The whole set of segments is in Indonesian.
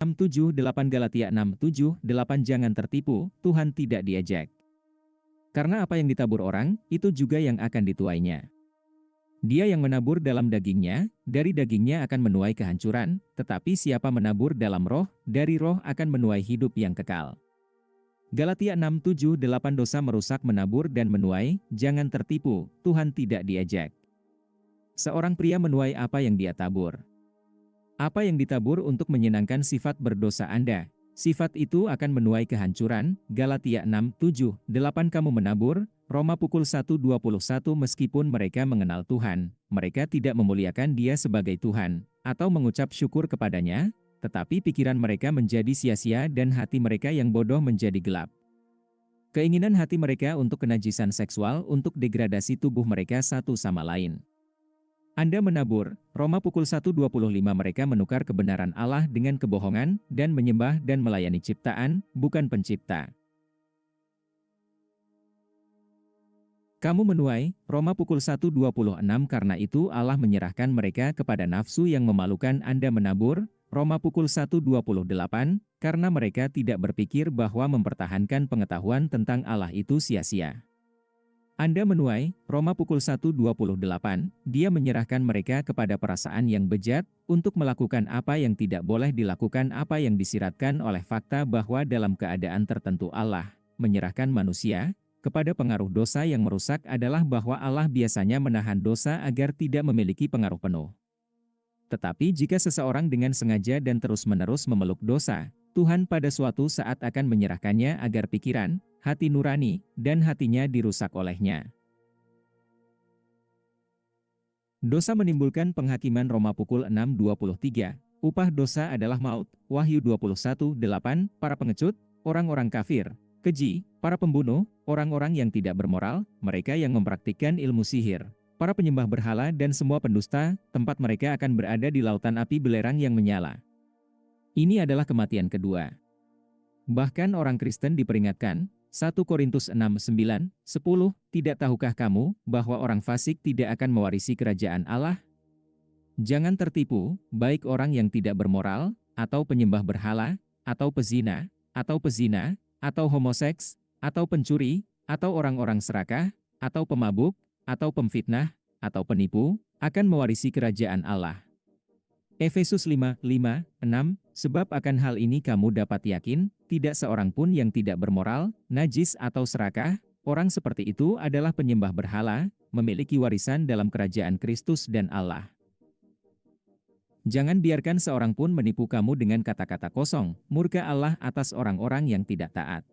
6:7-8 Galatia 6:7-8 Jangan tertipu, Tuhan tidak diejek. Karena apa yang ditabur orang, itu juga yang akan dituainya. Dia yang menabur dalam dagingnya, dari dagingnya akan menuai kehancuran, tetapi siapa menabur dalam roh, dari roh akan menuai hidup yang kekal. Galatia 6:7-8 Dosa merusak menabur dan menuai, jangan tertipu, Tuhan tidak diejek. Seorang pria menuai apa yang dia tabur. Apa yang ditabur untuk menyenangkan sifat berdosa Anda, sifat itu akan menuai kehancuran. Galatia 6:7-8 Kamu menabur, Roma pukul 1:21 Meskipun mereka mengenal Tuhan, mereka tidak memuliakan Dia sebagai Tuhan, atau mengucap syukur kepadanya, tetapi pikiran mereka menjadi sia-sia dan hati mereka yang bodoh menjadi gelap. Keinginan hati mereka untuk kenajisan seksual untuk degradasi tubuh mereka satu sama lain. Anda menabur, Roma pukul 1:25 Mereka menukar kebenaran Allah dengan kebohongan, dan menyembah dan melayani ciptaan, bukan pencipta. Kamu menuai, Roma pukul 1:26 Karena itu Allah menyerahkan mereka kepada nafsu yang memalukan. Anda menabur, Roma pukul 1:28, karena mereka tidak berpikir bahwa mempertahankan pengetahuan tentang Allah itu sia-sia. Anda menuai, Roma pukul 1:28, Dia menyerahkan mereka kepada perasaan yang bejat, untuk melakukan apa yang tidak boleh dilakukan. Apa yang disiratkan oleh fakta bahwa dalam keadaan tertentu Allah menyerahkan manusia kepada pengaruh dosa yang merusak adalah bahwa Allah biasanya menahan dosa agar tidak memiliki pengaruh penuh. Tetapi jika seseorang dengan sengaja dan terus-menerus memeluk dosa, Tuhan pada suatu saat akan menyerahkannya agar pikiran, hati nurani, dan hatinya dirusak olehnya. Dosa menimbulkan penghakiman. Roma pukul 6:23, upah dosa adalah maut. Wahyu 21:8, para pengecut, orang-orang kafir, keji, para pembunuh, orang-orang yang tidak bermoral, mereka yang mempraktikkan ilmu sihir, para penyembah berhala dan semua pendusta, tempat mereka akan berada di lautan api belerang yang menyala. Ini adalah kematian kedua. Bahkan orang Kristen diperingatkan, 1 Korintus 6:9-10, tidak tahukah kamu bahwa orang fasik tidak akan mewarisi kerajaan Allah? Jangan tertipu, baik orang yang tidak bermoral, atau penyembah berhala, atau pezina, atau homoseks, atau pencuri, atau orang-orang serakah, atau pemabuk, atau pemfitnah, atau penipu, akan mewarisi kerajaan Allah. Efesus 5:5-6, sebab akan hal ini kamu dapat yakin, tidak seorang pun yang tidak bermoral, najis atau serakah, orang seperti itu adalah penyembah berhala, memiliki warisan dalam kerajaan Kristus dan Allah. Jangan biarkan seorang pun menipu kamu dengan kata-kata kosong, murka Allah atas orang-orang yang tidak taat.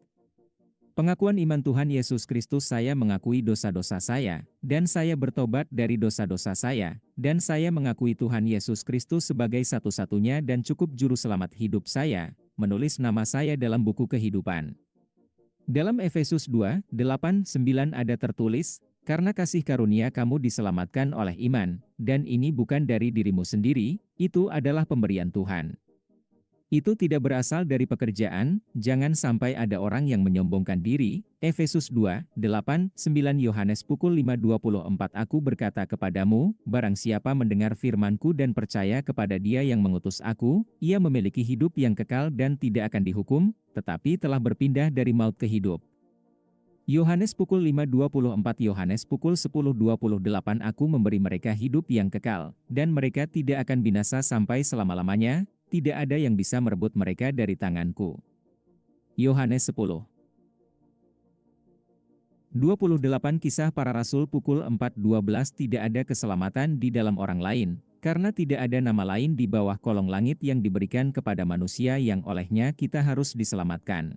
Pengakuan iman Tuhan Yesus Kristus Saya mengakui dosa-dosa saya, dan saya bertobat dari dosa-dosa saya, dan saya mengakui Tuhan Yesus Kristus sebagai satu-satunya dan cukup juru selamat hidup saya, menulis nama saya dalam buku kehidupan. Dalam Efesus 2:8-9 ada tertulis, karena kasih karunia kamu diselamatkan oleh iman, dan ini bukan dari dirimu sendiri, itu adalah pemberian Tuhan. Itu tidak berasal dari pekerjaan, jangan sampai ada orang yang menyombongkan diri. Efesus 2:8-9 Yohanes pukul 5:24 Aku berkata kepadamu, barang siapa mendengar firman-Ku dan percaya kepada Dia yang mengutus Aku, ia memiliki hidup yang kekal dan tidak akan dihukum, tetapi telah berpindah dari maut ke hidup. Yohanes pukul 5:24 Yohanes pukul 10:28 Aku memberi mereka hidup yang kekal, dan mereka tidak akan binasa sampai selama-lamanya, tidak ada yang bisa merebut mereka dari tanganku. Yohanes 10:28 Kisah Para Rasul pukul 4:12 Tidak ada keselamatan di dalam orang lain, karena tidak ada nama lain di bawah kolong langit yang diberikan kepada manusia yang olehnya kita harus diselamatkan.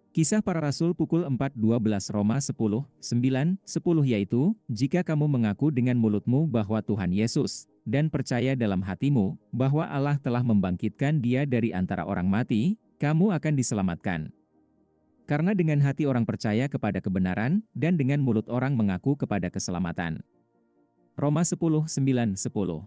Kisah Para Rasul pukul 4:12 Roma 10:9-10 Yaitu, jika kamu mengaku dengan mulutmu bahwa Tuhan Yesus, dan percaya dalam hatimu, bahwa Allah telah membangkitkan Dia dari antara orang mati, kamu akan diselamatkan. Karena dengan hati orang percaya kepada kebenaran, dan dengan mulut orang mengaku kepada keselamatan. Roma 10:9-10